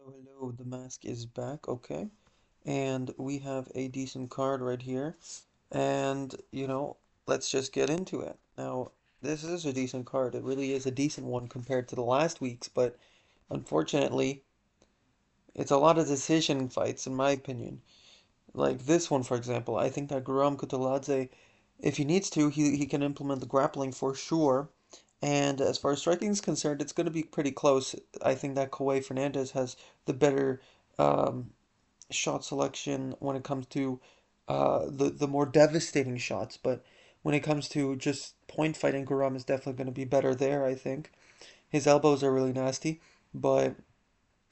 Hello, the mask is back, okay? And we have a decent card right here. And, let's just get into it. Now, this is a decent card. It really is a decent one compared to the last week's, but unfortunately, it's a lot of decision fights, in my opinion. Like this one, for example, I think that Guram Kutateladze, if he needs to, he can implement the grappling for sure. And as far as striking is concerned, it's going to be pretty close. I think that Kawhi Fernandez has the better um, shot selection when it comes to the more devastating shots. But when it comes to just point fighting, Guram is definitely going to be better there, I think. His elbows are really nasty, but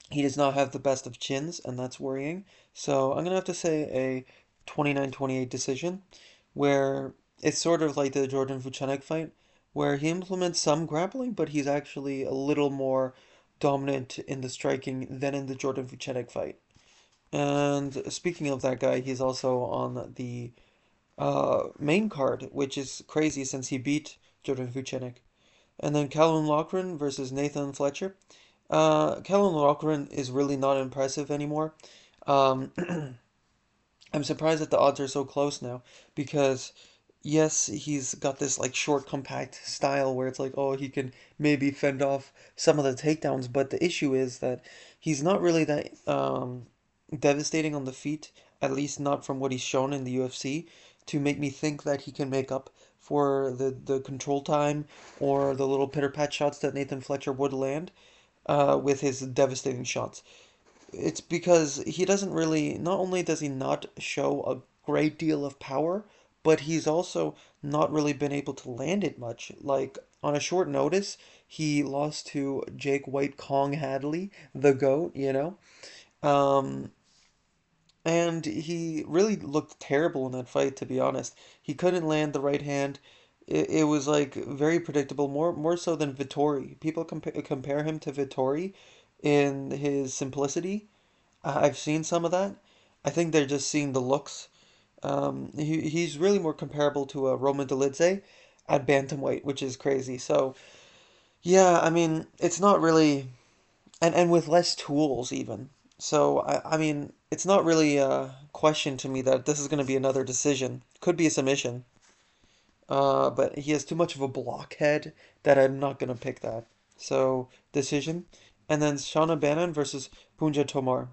he does not have the best of chins, and that's worrying. So I'm going to have to say a 29-28 decision, where it's sort of like the Jordan Vucenic fight, where he implements some grappling, but he's actually a little more dominant in the striking than in the Jordan Vucenic fight. And speaking of that guy, he's also on the main card, which is crazy since he beat Jordan Vucenic. And then Callum Loughran versus Nathan Fletcher. Callum Loughran is really not impressive anymore. Um, I'm surprised that the odds are so close now because yes, he's got this like short, compact style where it's like, oh, he can maybe fend off some of the takedowns, but the issue is that he's not really that devastating on the feet, at least not from what he's shown in the UFC, to make me think that he can make up for the control time or the little pitter pat shots that Nathan Fletcher would land with his devastating shots. It's because he doesn't really, not only does he not show a great deal of power, but he's also not really been able to land it much. Like, on a short notice, he lost to Jake White Kong Hadley, the GOAT, Um, and he really looked terrible in that fight, to be honest. He couldn't land the right hand. It was like very predictable, more so than Vittori. People compare him to Vittori in his simplicity. I've seen some of that. I think they're just seeing the looks. He's really more comparable to a Roman Dolidze at bantamweight, which is crazy. So yeah, I mean, it's not really, and with less tools even. So I mean, it's not really a question to me that this is going to be another decision. Could be a submission. But he has too much of a blockhead that I'm not going to pick that. So decision, and then Shauna Bannon versus Punja Tomar.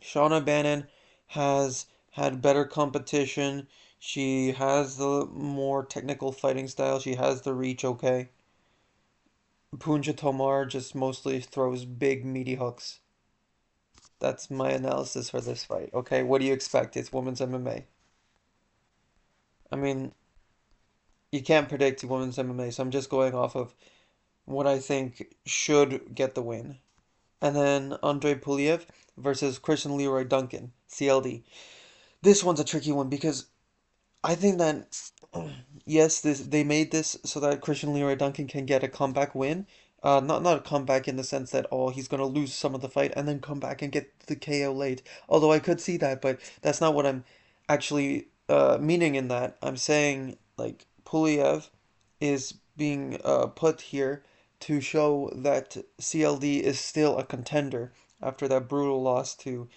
Shauna Bannon has had better competition. She has the more technical fighting style. She has the reach, okay. Punja Tomar just mostly throws big, meaty hooks. That's my analysis for this fight. Okay, what do you expect? It's women's MMA. I mean, you can't predict women's MMA, so I'm just going off of what I think should get the win. And then Andre Puliev versus Christian Leroy Duncan, CLD. This one's a tricky one because I think that yes, this they made this so that Christian Leroy Duncan can get a comeback win. Not a comeback in the sense that oh he's gonna lose some of the fight and then come back and get the KO late. Although I could see that, but that's not what I'm actually meaning in that. I'm saying like Puliev is being put here to show that CLD is still a contender after that brutal loss to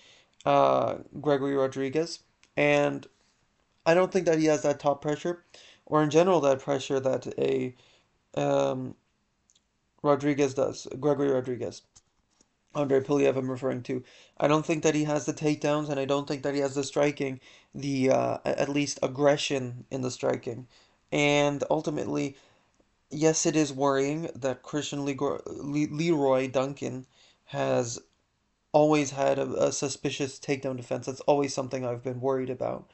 Gregory Rodriguez. And I don't think that he has that top pressure, or in general that pressure that a um, Rodriguez does, Gregory Rodriguez. Andre Puliev, I'm referring to. I don't think that he has the takedowns, and I don't think that he has the striking, the at least aggression in the striking. And ultimately, yes, it is worrying that Leroy Duncan has always had a suspicious takedown defense. That's always something I've been worried about.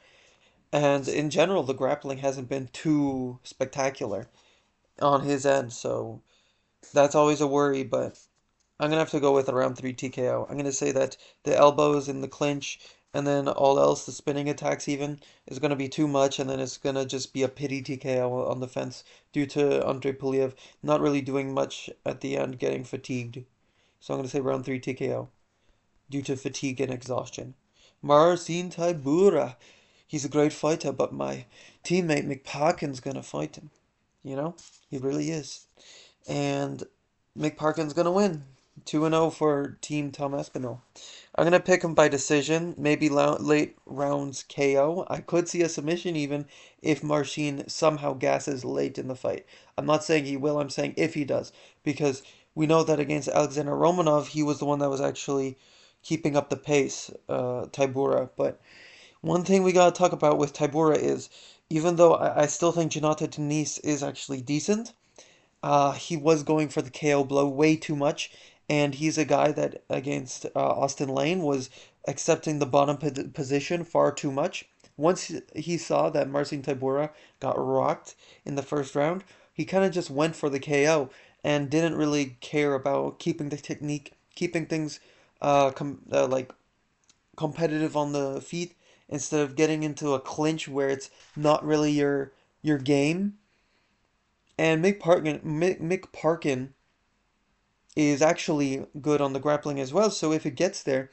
And in general, the grappling hasn't been too spectacular on his end, so that's always a worry, but I'm gonna have to go with a round three TKO. I'm gonna say that the elbows in the clinch and then all else, the spinning attacks even, is gonna be too much, and then it's gonna just be a pity TKO on the fence due to Andrei Puliev not really doing much at the end, getting fatigued. So I'm gonna say round three TKO due to fatigue and exhaustion. Marcin Tybura. He's a great fighter, but my teammate McParkin's gonna fight him. You know? He really is. And McParkin's gonna win. 2-0 for Team Tom Espinal. I'm gonna pick him by decision, maybe late rounds KO. I could see a submission even if Marcin somehow gasses late in the fight. I'm not saying he will, I'm saying if he does, because we know that against Alexander Romanov, he was the one that was actually keeping up the pace, Tybura. But one thing we gotta talk about with Tybura is, even though I still think Jonathan Denise is actually decent, he was going for the KO blow way too much, and he's a guy that against Austin Lane was accepting the bottom position far too much. Once he saw that Marcin Tybura got rocked in the first round, he kind of just went for the KO and didn't really care about keeping the technique, keeping things like competitive on the feet instead of getting into a clinch where it's not really your game. And Mick Parkin is actually good on the grappling as well. So if it gets there,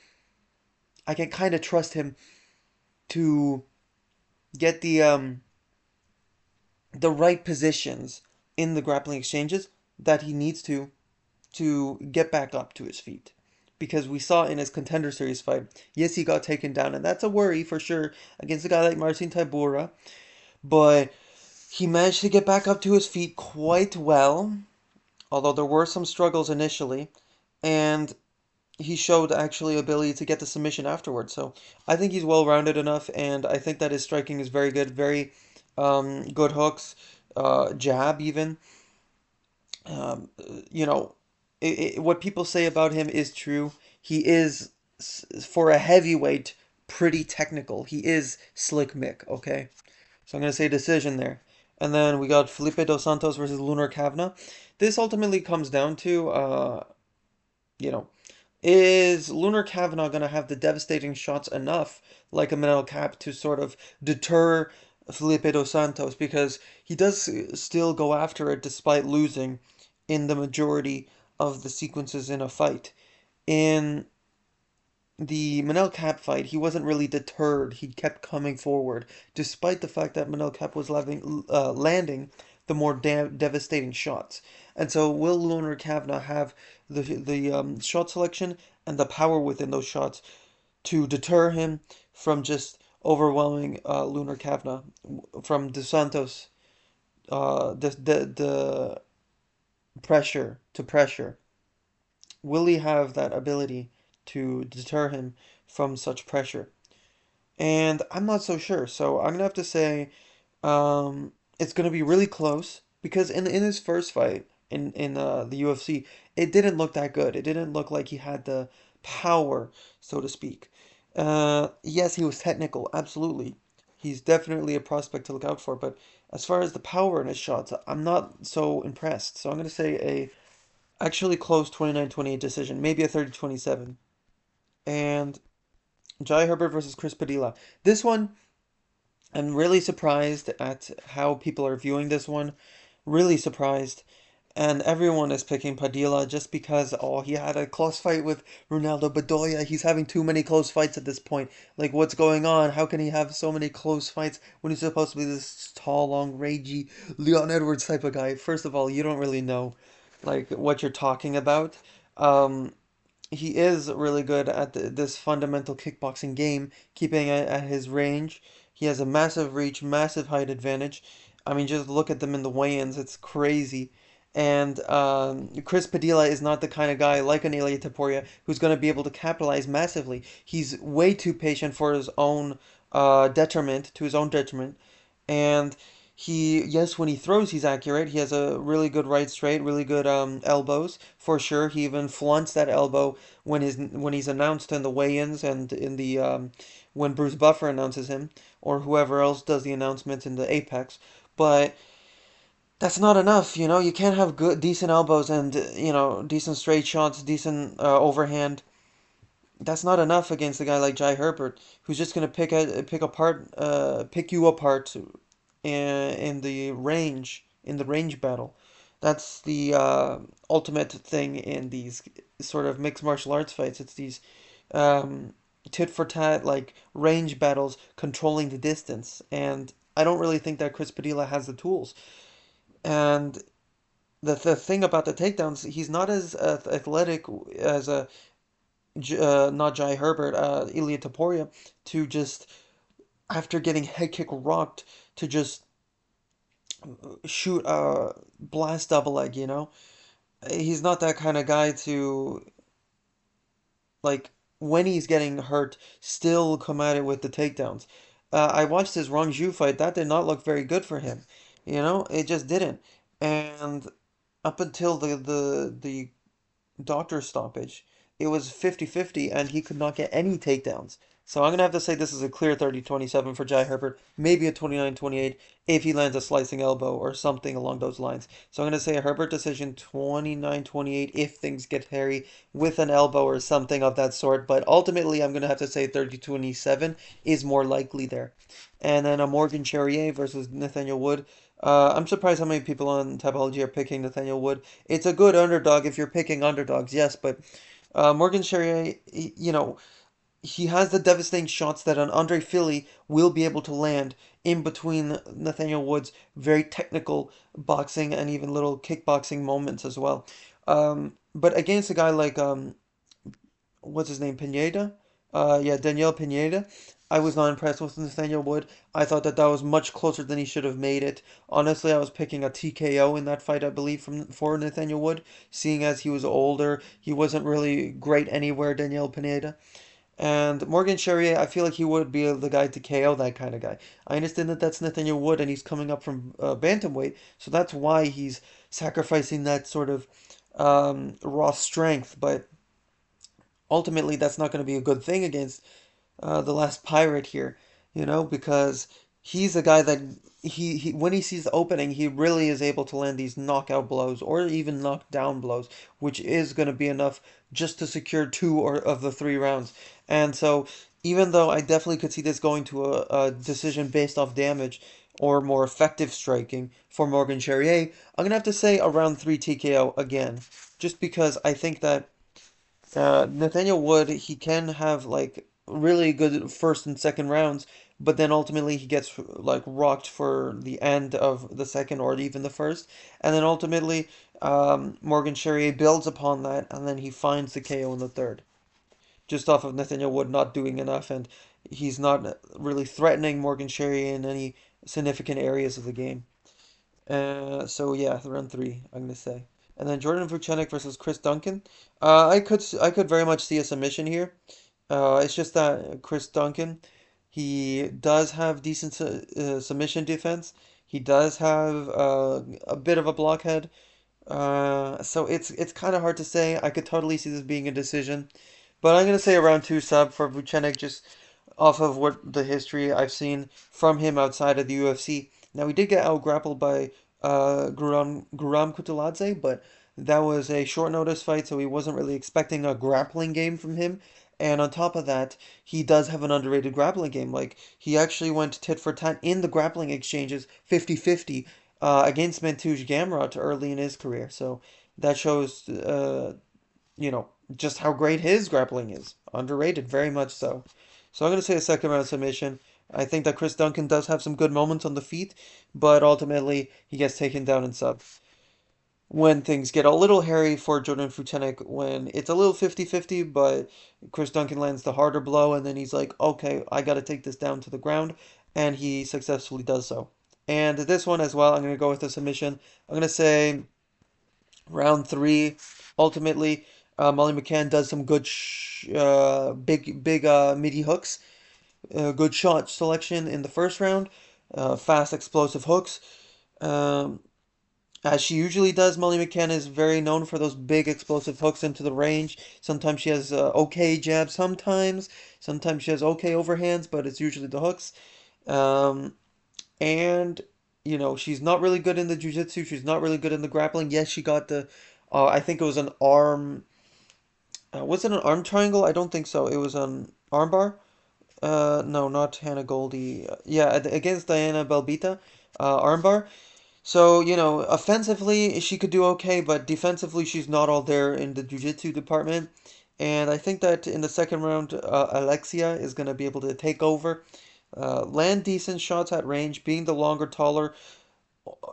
I can kind of trust him to get the right positions in the grappling exchanges that he needs to get back up to his feet. Because we saw in his Contender Series fight, yes, he got taken down, and that's a worry for sure against a guy like Marcin Tybura, but he managed to get back up to his feet quite well, although there were some struggles initially, and he showed actually ability to get the submission afterwards. So I think he's well rounded enough, and I think that his striking is very good, very good hooks, jab even. Um, you know, what people say about him is true. He is for a heavyweight pretty technical. He is slick Mick. Okay, so I'm gonna say decision there. And then we got Felipe dos Santos versus Lunar Kavna. This ultimately comes down to you know, is Lunar Kavanaugh going to have the devastating shots enough, like a Manel Cap, to sort of deter Felipe dos Santos? Because he does still go after it despite losing in the majority of the sequences in a fight. In the Manel Cap fight, he wasn't really deterred. He kept coming forward, despite the fact that Manel Cap was landing the more devastating shots. And so, will Lunar Kavna have the shot selection and the power within those shots to deter him from just overwhelming Lunar Kavna from Dos Santos, the pressure to pressure? Will he have that ability to deter him from such pressure? And I'm not so sure. So I'm gonna have to say it's gonna be really close because in his first fight in the UFC, it didn't look that good. It didn't look like he had the power, so to speak. Yes, he was technical, absolutely. He's definitely a prospect to look out for. But as far as the power in his shots, I'm not so impressed. So I'm gonna say a actually close 29-28 decision, maybe a 30-27. And Jai Herbert versus Chris Padilla. This one, I'm really surprised at how people are viewing this one. Really surprised. And everyone is picking Padilla just because, oh, he had a close fight with Ronaldo Bedoya. He's having too many close fights at this point. Like, what's going on? How can he have so many close fights when he's supposed to be this tall, long, ragey Leon Edwards type of guy? First of all, you don't really know, like, what you're talking about. Um, he is really good at this fundamental kickboxing game, keeping it at his range. He has a massive reach, massive height advantage. I mean, just look at them in the weigh-ins; it's crazy. And Chris Padilla is not the kind of guy like an Ilia Topuria who's going to be able to capitalize massively. He's way too patient for his own detriment, to his own detriment. And yes, when he throws, he's accurate. He has a really good right straight, really good elbows for sure. He even flaunts that elbow when he's announced in the weigh-ins and in the when Bruce Buffer announces him or whoever else does the announcements in the Apex. But that's not enough, you know. You can't have good, decent elbows and decent straight shots, decent overhand. That's not enough against a guy like Jai Herbert, who's just gonna pick you apart in the range battle. That's the ultimate thing in these sort of mixed martial arts fights. It's these um, tit for tat like range battles, controlling the distance, and I don't really think that Chris Padilla has the tools. And the thing about the takedowns, he's not as athletic as not Jai Herbert, Ilya Taporia, to just after getting head kick rocked to just shoot a blast double leg. He's not that kind of guy to like when he's getting hurt, still come at it with the takedowns. I watched his Rongju fight. That did not look very good for him. It just didn't. And up until the doctor stoppage, it was 50-50 and he could not get any takedowns. So I'm going to have to say this is a clear 30-27 for Jai Herbert, maybe a 29-28 if he lands a slicing elbow or something along those lines. So I'm going to say a Herbert decision 29-28 if things get hairy with an elbow or something of that sort, but ultimately I'm going to have to say 30-27 is more likely there. And then a Morgan Charrier versus Nathaniel Wood. I'm surprised how many people on Tapology are picking Nathaniel Wood. It's a good underdog if you're picking underdogs, yes, but Morgan Charrier, he has the devastating shots that an Andre Philly will be able to land in between Nathaniel Wood's very technical boxing and even little kickboxing moments as well. But against a guy like what's his name, Pineda? Yeah, Daniel Pineda. I was not impressed with Nathaniel Wood. I thought that was much closer than he should have made it. Honestly, I was picking a TKO in that fight, I believe, for Nathaniel Wood, seeing as he was older. He wasn't really great anywhere, Daniel Pineda. And Morgan Charrier, I feel like he would be the guy to KO that kind of guy. I understand that that's Nathaniel Wood and he's coming up from bantamweight, so that's why he's sacrificing that sort of raw strength. But ultimately, that's not going to be a good thing against the last pirate here, because he's a guy that he when he sees the opening, he really is able to land these knockout blows or even knockdown blows, which is going to be enough just to secure two or of the three rounds. And so, even though I definitely could see this going to a decision based off damage or more effective striking for Morgan Charrier, I'm gonna have to say around 3 TKO again, just because I think that Nathaniel Wood, he can have like really good first and second rounds, but then ultimately he gets like rocked for the end of the second or even the first, and then ultimately Morgan Charrier builds upon that, and then he finds the KO in the third, just off of Nathaniel Wood not doing enough, and he's not really threatening Morgan Charrier in any significant areas of the game. So yeah, round three, I'm gonna say. And then Jordan Vucenic versus Chris Duncan. I could very much see a submission here. It's just that Chris Duncan, he does have decent submission defense. He does have a bit of a blockhead. So it's kind of hard to say. I could totally see this being a decision, but I'm gonna say around two sub for Vucenic, just off of what the history I've seen from him outside of the UFC. Now he did get out grappled by Guram Kutuladzé, but that was a short notice fight, so he wasn't really expecting a grappling game from him. And on top of that, he does have an underrated grappling game. Like he actually went tit for tat in the grappling exchanges 50-50 against Mentuj Gamrot early in his career. So that shows you know, just how great his grappling is. Underrated, very much so. So I'm going to say a second round submission. I think that Chris Duncan does have some good moments on the feet, but ultimately he gets taken down in sub. When things get a little hairy for Jordan Futenik, when it's a little 50-50, but Chris Duncan lands the harder blow, and then he's like, okay, I got to take this down to the ground, and he successfully does so. And this one as well, I'm going to go with a submission. I'm going to say round three, ultimately, Molly McCann does some good, big midi hooks. Good shot selection in the first round. Fast, explosive hooks. Um, as she usually does, Molly McCann is very known for those big explosive hooks into the range. Sometimes she has okay jabs, sometimes she has okay overhands, but it's usually the hooks. Um, and she's not really good in the jiu-jitsu. She's not really good in the grappling. Yes, she got the I think it was an arm. Was it an arm triangle? I don't think so. It was an armbar. No, not Hannah Goldie. Yeah, against Diana Belbita, armbar. So, offensively she could do okay, but defensively she's not all there in the jiu-jitsu department. And I think that in the second round, Alexia is going to be able to take over, land decent shots at range, being the longer, taller.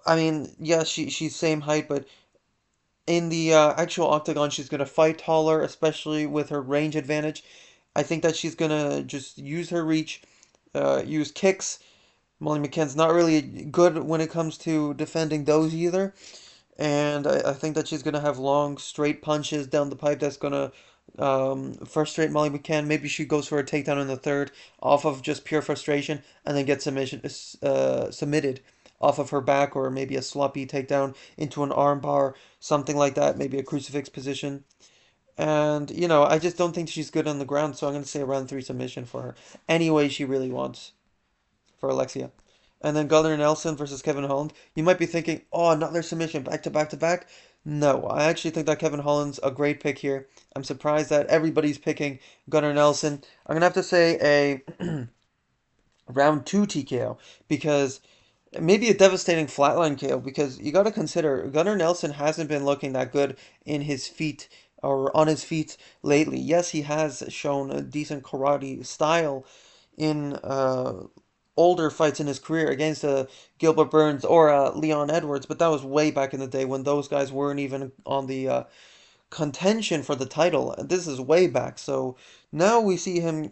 I mean, yes, she's same height, but in the actual octagon, she's gonna fight taller, especially with her range advantage. I think that she's gonna just use her reach, use kicks. Molly McCann's not really good when it comes to defending those either. And I think that she's gonna have long, straight punches down the pipe that's gonna frustrate Molly McCann. Maybe she goes for a takedown in the third off of just pure frustration, and then get submitted off of her back, or maybe a sloppy takedown into an armbar, something like that. Maybe a crucifix position. And I just don't think she's good on the ground, so I'm gonna say a round three submission for her. Any way she really wants for Alexia. And then Gunnar Nelson versus Kevin Holland. You might be thinking, oh, another submission back to back to back. No, I actually think that Kevin Holland's a great pick here. I'm surprised that everybody's picking Gunnar Nelson. I'm gonna have to say a round two TKO because maybe a devastating flatline KO because you got to consider Gunnar Nelson hasn't been looking that good in his feet or on his feet lately. Yes, he has shown a decent karate style in older fights in his career against Gilbert Burns or Leon Edwards, but that was way back in the day when those guys weren't even on the contention for the title. This is way back. So now we see him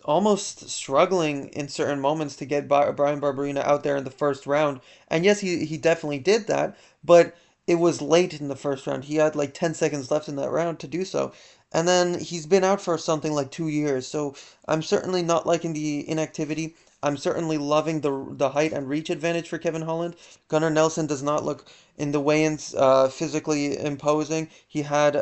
almost struggling in certain moments to get Brian Barberina out there in the first round. And yes, he definitely did that, but it was late in the first round. He had like 10 seconds left in that round to do so. And then he's been out for something like 2 years. So I'm certainly not liking the inactivity. I'm certainly loving the height and reach advantage for Kevin Holland. Gunnar Nelson does not look in the weigh-ins physically imposing. He had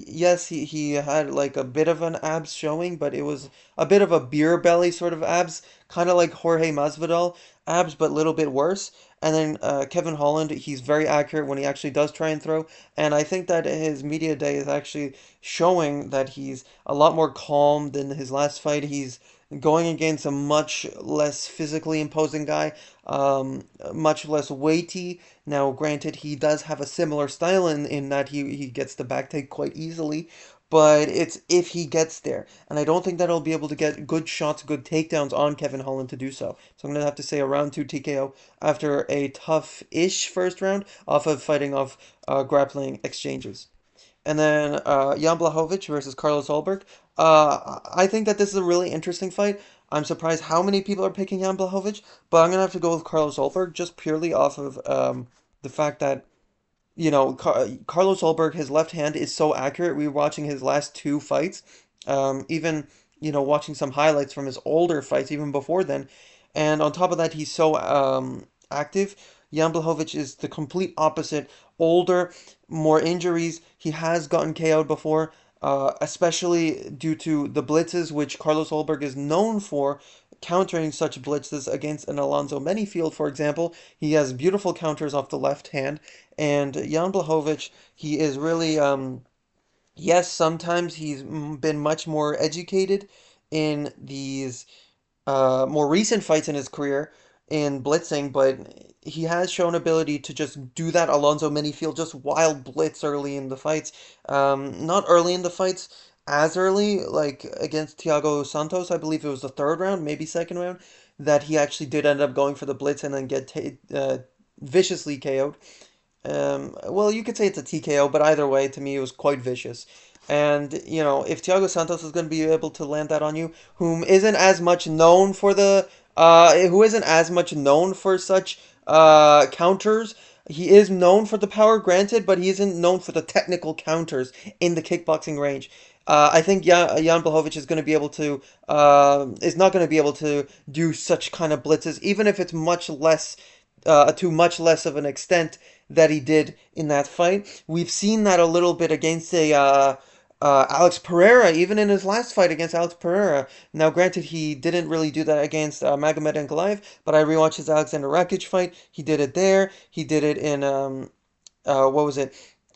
yes, he had like a bit of an abs showing, but it was a bit of a beer belly sort of abs, kind of like Jorge Masvidal abs, but a little bit worse. And then Kevin Holland, he's very accurate when he actually does try and throw. And I think that his media day is actually showing that he's a lot more calm than his last fight. He's going against a much less physically imposing guy, much less weighty. Now, granted, he does have a similar style in that he gets the back take quite easily, but it's if he gets there. And I don't think that he'll be able to get good shots, good takedowns on Kevin Holland to do so. So I'm going to have to say a round two TKO after a tough-ish first round off of fighting off grappling exchanges. And then Jan Blachowicz versus Carlos Ulberg. I think that this is a really interesting fight. I'm surprised how many people are picking Jan Blachowicz, but I'm going to have to go with Carlos Ulberg just purely off of the fact that Carlos Ulberg, his left hand is so accurate. We were watching his last two fights, even, watching some highlights from his older fights, even before then. And on top of that, he's so active. Jan Blachowicz is the complete opposite. Older, more injuries. He has gotten KO'd before, especially due to the blitzes, which Carlos Ulberg is known for, countering such blitzes against an Alonzo Menifield, for example. He has beautiful counters off the left hand. And Jan Blachowicz, he is really, yes, sometimes he's been much more educated in these more recent fights in his career in blitzing, but he has shown ability to just do that Alonzo Menifield, just wild blitz early in the fights. Not early in the fights, as early, like against Thiago Santos, I believe it was the third round, maybe second round, that he actually did end up going for the blitz and then get viciously KO'd. Well, you could say it's a TKO, but either way, to me, it was quite vicious. And, if Thiago Santos is going to be able to land that on you, who isn't as much known for such counters, he is known for the power, granted, but he isn't known for the technical counters in the kickboxing range. I think Jan Blachowicz is not going to be able to do such kind of blitzes, even if it's much less to much less of an extent that he did in that fight. We've seen that a little bit against Alex Pereira, even in his last fight against Alex Pereira. Now, granted, he didn't really do that against Magomed Ankalaev, but I rewatched his Alexander Rakic fight. He did it there. He did it in what was it?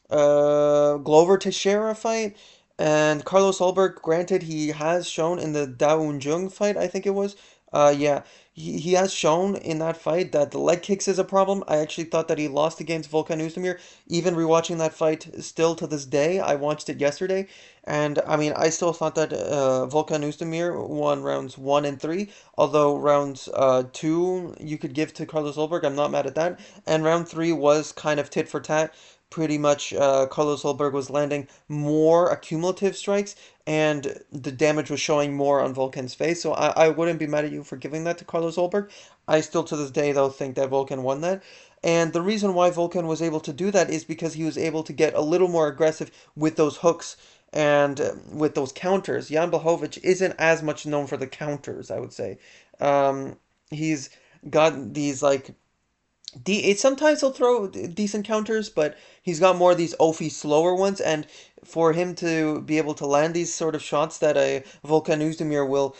Glover Teixeira fight. And Carlos Ulberg, granted, he has shown in the Dao Jung fight, I think it was. Yeah, he has shown in that fight that the leg kicks is a problem. I actually thought that he lost against Volkan Oezdemir. Even rewatching that fight still to this day, I watched it yesterday, and I mean, I still thought that Volkan Oezdemir won rounds one and three, although rounds two you could give to Carlos Ulberg. I'm not mad at that. And round three was kind of tit for tat. pretty much Carlos Ulberg was landing more accumulative strikes, and the damage was showing more on Volkan's face. So I wouldn't be mad at you for giving that to Carlos Ulberg. I still to this day though think that Volkan won that. And the reason why Volkan was able to do that is because he was able to get a little more aggressive with those hooks and with those counters. Jan Blachowicz isn't as much known for the counters, I would say. He's got these like sometimes he'll throw decent counters, but he's got more of these oafy, slower ones. And for him to be able to land these sort of shots that a Volkan Oezdemir will,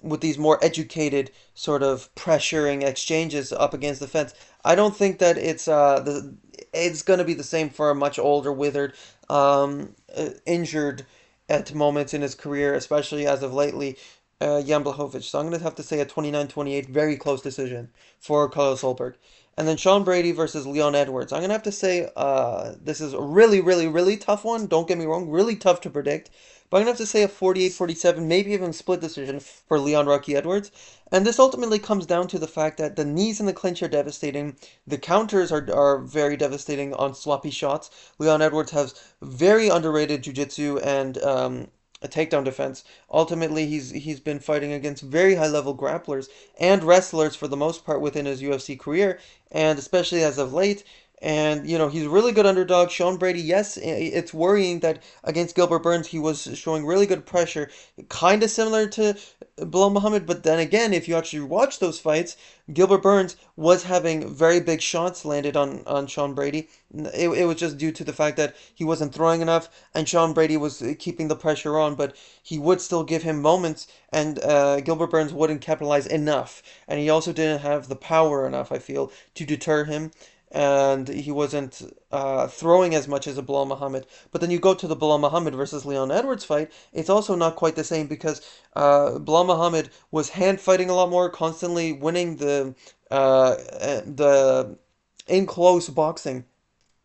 with these more educated sort of pressuring exchanges up against the fence, I don't think that it's gonna be the same for a much older, withered, injured at moments in his career, especially as of lately, Jan Blachowicz. So I'm going to have to say a 29-28, very close decision for Carlos Solberg. And then Sean Brady versus Leon Edwards. I'm going to have to say this is a really, really, really tough one. Don't get me wrong, really tough to predict. But I'm going to have to say a 48-47, maybe even split decision for Leon Rocky Edwards. And this ultimately comes down to the fact that the knees in the clinch are devastating. The counters are very devastating on sloppy shots. Leon Edwards has very underrated jiu-jitsu and a takedown defense. Ultimately, he's been fighting against very high level grapplers and wrestlers for the most part within his UFC career, and especially as of late. And he's a really good underdog. Sean Brady, yes, it's worrying that against Gilbert Burns he was showing really good pressure, kind of similar to Bilal Muhammad. But then again, if you actually watch those fights, Gilbert Burns was having very big shots landed on Sean Brady. It was just due to the fact that he wasn't throwing enough, and Sean Brady was keeping the pressure on, but he would still give him moments, and Gilbert Burns wouldn't capitalize enough. And he also didn't have the power enough, I feel, to deter him. And he wasn't throwing as much as a Bilal Muhammad. But then you go to the Bilal Muhammad versus Leon Edwards fight, it's also not quite the same because Bilal Muhammad was hand fighting a lot more, constantly winning the in close boxing.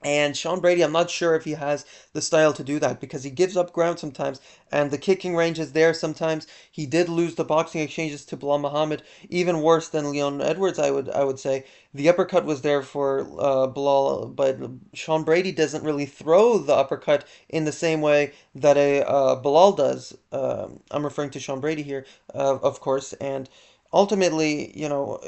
And Sean Brady, I'm not sure if he has the style to do that because he gives up ground sometimes, and the kicking range is there sometimes. He did lose the boxing exchanges to Bilal Muhammad, even worse than Leon Edwards, I would say. The uppercut was there for Bilal, but Sean Brady doesn't really throw the uppercut in the same way that a Bilal does. I'm referring to Sean Brady here, of course, and ultimately,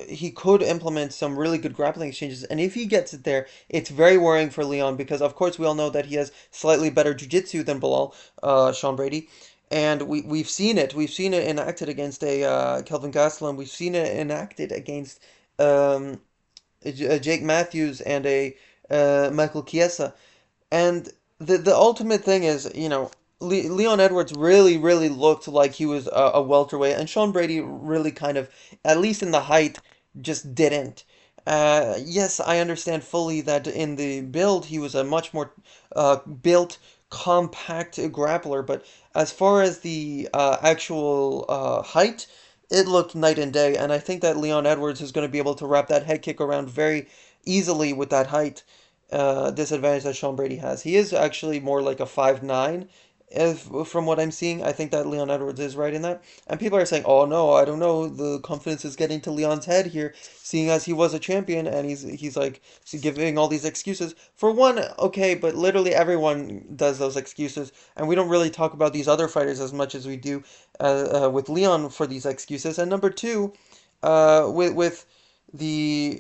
he could implement some really good grappling exchanges. And if he gets it there, it's very worrying for Leon because, of course, we all know that he has slightly better jiu-jitsu than Bilal, Sean Brady. And we've seen it. We've seen it enacted against a Kelvin Gastelum. We've seen it enacted against um, Jake Matthews and a Michael Chiesa. And the ultimate thing is, Leon Edwards really, really looked like he was a welterweight, and Sean Brady really kind of, at least in the height, just didn't. Yes, I understand fully that in the build he was a much more built, compact grappler, but as far as the actual height, it looked night and day, and I think that Leon Edwards is going to be able to wrap that head kick around very easily with that height disadvantage that Sean Brady has. He is actually more like a 5'9", from what I'm seeing. I think that Leon Edwards is right in that. And people are saying, "Oh no, I don't know. The confidence is getting to Leon's head here, seeing as he was a champion and he's like giving all these excuses." For one, okay, but literally everyone does those excuses, and we don't really talk about these other fighters as much as we do with Leon for these excuses. And number two, with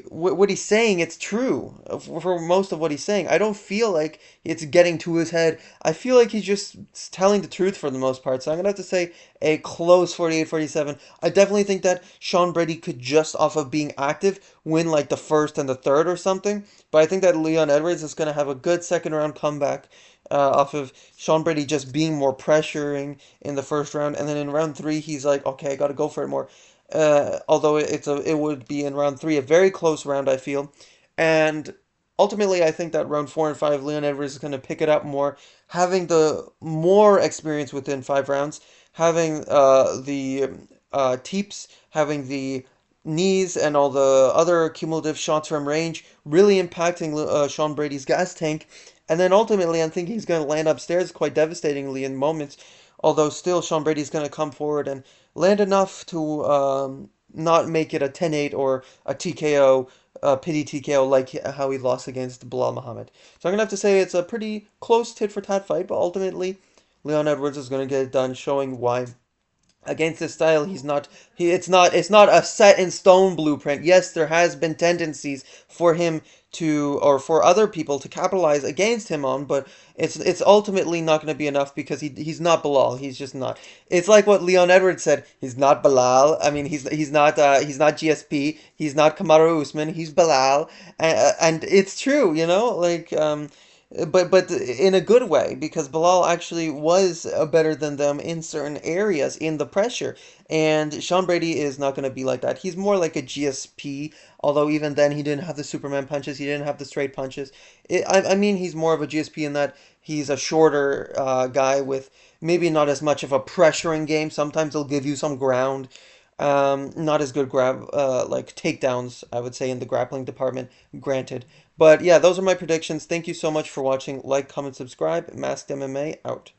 what he's saying, it's true for most of what he's saying. I don't feel like it's getting to his head. I feel like he's just telling the truth for the most part. So I'm gonna have to say a close 48-47. I definitely think that Sean Brady could, just off of being active, win like the first and the third or something. But I think that Leon Edwards is gonna have a good second round comeback. Off of Sean Brady just being more pressuring in the first round, and then in round three he's like, okay, I got to go for it more. Although it would be in round three a very close round, I feel, and ultimately I think that round four and five Leon Edwards is going to pick it up more, having the more experience within 5 rounds, having the teeps, having the knees and all the other cumulative shots from range, really impacting Sean Brady's gas tank. And then ultimately, I'm thinking he's going to land upstairs quite devastatingly in moments. Although still, Sean Brady's going to come forward and land enough to not make it a 10-8 or a TKO pity TKO like how he lost against Bilal Muhammad. So I'm gonna have to say it's a pretty close tit for tat fight, but ultimately Leon Edwards is gonna get it done, showing why against his style he's not it's not a set in stone blueprint. Yes, there has been tendencies for him to, or for other people to capitalize against him on, but it's ultimately not going to be enough because he's not Bilal. He's just not. It's like what Leon Edwards said, he's not Bilal. I mean, he's not GSP, he's not Kamaru Usman, he's Bilal. And it's true, like but in a good way, because Bilal actually was better than them in certain areas in the pressure, and Sean Brady is not going to be like that. He's more like a GSP, although even then he didn't have the Superman punches, he didn't have the straight punches. I mean, he's more of a GSP in that he's a shorter guy with maybe not as much of a pressuring game. Sometimes he'll give you some ground. Not as good grab like takedowns, I would say, in the grappling department, granted. But yeah, those are my predictions. Thank you so much for watching. Like, comment, subscribe. Masked MMA out.